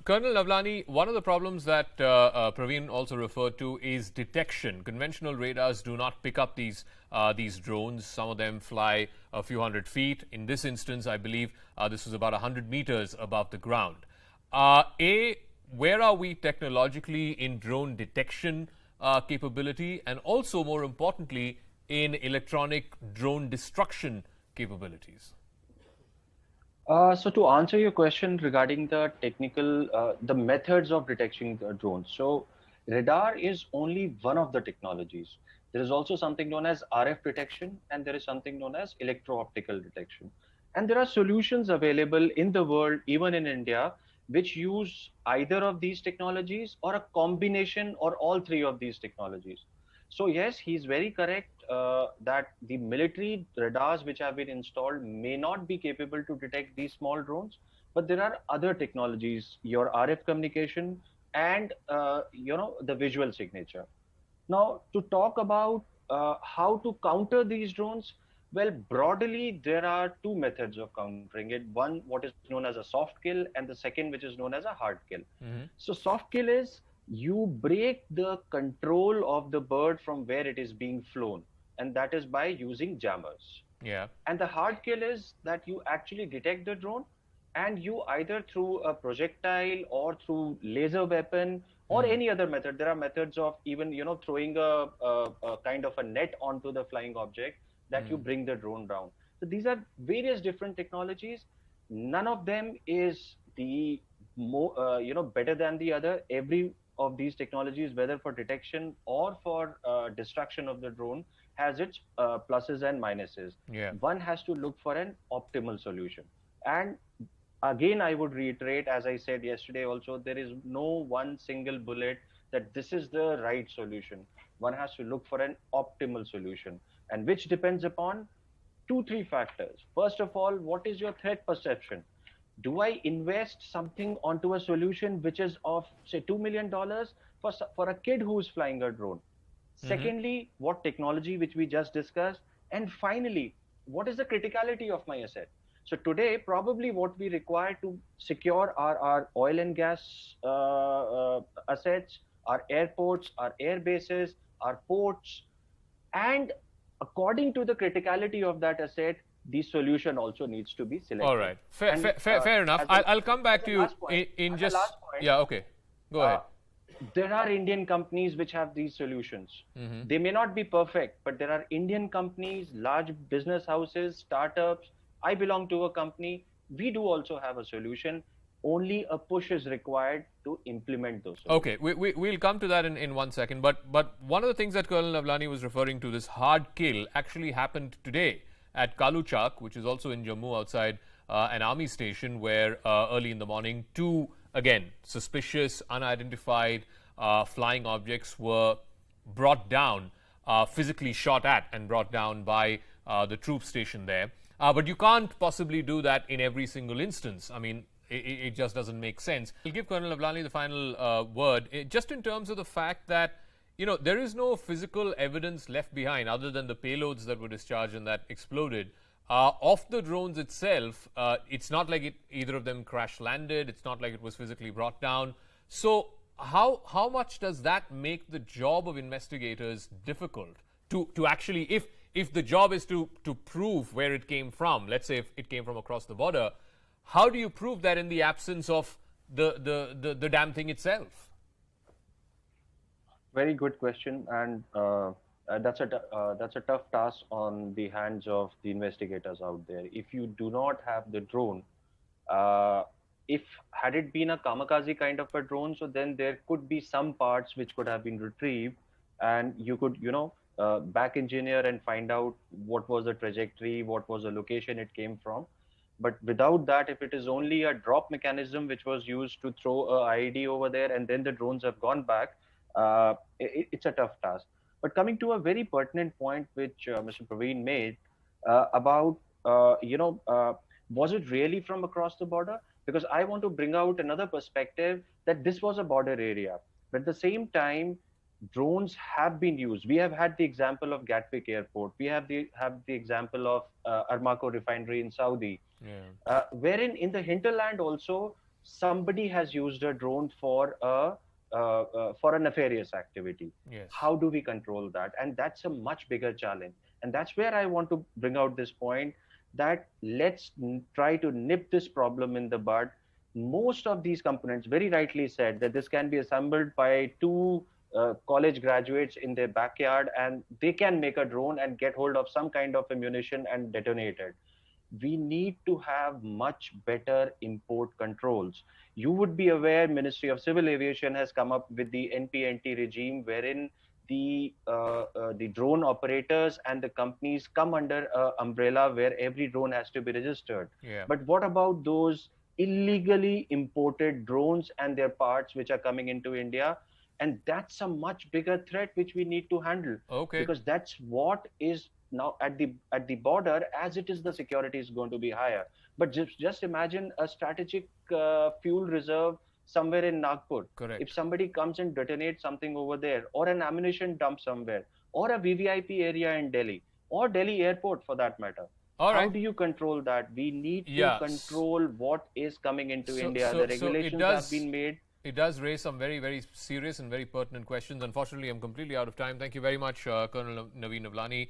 Colonel Navlani, one of the problems that Praveen also referred to is detection. Conventional radars do not pick up these drones. Some of them fly a few hundred feet. In this instance, I believe this was about 100 meters above the ground. Where are we technologically in drone detection capability, and also, more importantly, in electronic drone destruction capabilities? So to answer your question regarding the technical, the methods of detecting the drones. So radar is only one of the technologies. There is also something known as RF detection, and there is something known as electro-optical detection. And there are solutions available in the world, even in India, which use either of these technologies or a combination or all three of these technologies. So yes, he's very correct that the military radars which have been installed may not be capable to detect these small drones, but there are other technologies, your RF communication and the visual signature. Now, to talk about how to counter these drones, well, broadly, there are two methods of countering it. One, what is known as a soft kill, and the second, which is known as a hard kill. Mm-hmm. So, soft kill is you break the control of the bird from where it is being flown, and that is by using jammers. Yeah. And the hard kill is that you actually detect the drone and you either through a projectile or through laser weapon or any other method. There are methods of even, throwing a kind of a net onto the flying object that you bring the drone down. So these are various different technologies. None of them is the more, better than the other. Every of these technologies, whether for detection or for destruction of the drone, has its pluses and minuses. Yeah. One has to look for an optimal solution. And again, I would reiterate, as I said yesterday also, there is no one single bullet that this is the right solution. One has to look for an optimal solution, and which depends upon two, three factors. First of all, what is your threat perception? Do I invest something onto a solution which is of, say, $2 million for a kid who is flying a drone? Secondly, what technology, which we just discussed? And finally, what is the criticality of my asset? So today, probably what we require to secure our oil and gas assets, our airports, our air bases, our ports, and according to the criticality of that asset, the solution also needs to be All selected. right. Fair enough. I'll come back to you in as a just. last point, Yeah, okay. Go ahead. there are Indian companies which have these solutions. They may not be perfect, but there are Indian companies, large business houses, startups. I belong to a company. We do also have a solution. Only a push is required to implement those solutions. Okay, we'll come to that in 1 second. But one of the things that Colonel Navlani was referring to, this hard kill, actually happened today at Kaluchak, which is also in Jammu outside an army station, where early in the morning, two, again, suspicious, unidentified flying objects were brought down, physically shot at and brought down by the troop station there. But you can't possibly do that in every single instance. I mean, it just doesn't make sense. I'll give Colonel Navlani the final word, just in terms of the fact that, there is no physical evidence left behind other than the payloads that were discharged and that exploded. Of the drones itself, it's not like either of them crash landed. It's not like it was physically brought down. So how much does that make the job of investigators difficult to actually, if the job is to prove where it came from, let's say if it came from across the border, how do you prove that in the absence of the damn thing itself? Very good question, and that's a tough task on the hands of the investigators out there. If you do not have the drone, if had it been a kamikaze kind of a drone, so then there could be some parts which could have been retrieved, and you could back engineer and find out what was the trajectory, what was the location it came from. But without that, if it is only a drop mechanism which was used to throw a IED over there and then the drones have gone back, it's a tough task. But coming to a very pertinent point which Mr. Praveen made about, was it really from across the border? Because I want to bring out another perspective that this was a border area. But at the same time, drones have been used. We have had the example of Gatwick Airport. We have the example of Aramco refinery in Saudi. Yeah. Wherein in the hinterland also somebody has used a drone for a nefarious activity. Yes. How do we control that? And that's a much bigger challenge. And that's where I want to bring out this point that let's try to nip this problem in the bud. Most of these components, very rightly said, that this can be assembled by two college graduates in their backyard, and they can make a drone and get hold of some kind of ammunition and detonate it. We need to have much better import controls. You would be aware Ministry of Civil Aviation has come up with the NPNT regime, wherein the drone operators and the companies come under umbrella where every drone has to be registered. Yeah. But what about those illegally imported drones and their parts which are coming into India? And that's a much bigger threat which we need to handle. Okay. Because that's what is now at the border. As it is, the security is going to be higher. But just imagine a strategic fuel reserve somewhere in Nagpur. Correct. If somebody comes and detonates something over there, or an ammunition dump somewhere, or a VVIP area in Delhi, or Delhi airport for that matter. All right. How do you control that? We need to Yes. control what is coming into India. So The it regulations does- have been made. It does raise some very, very serious and very pertinent questions. Unfortunately, I'm completely out of time. Thank you very much, Colonel Naveen Navlani.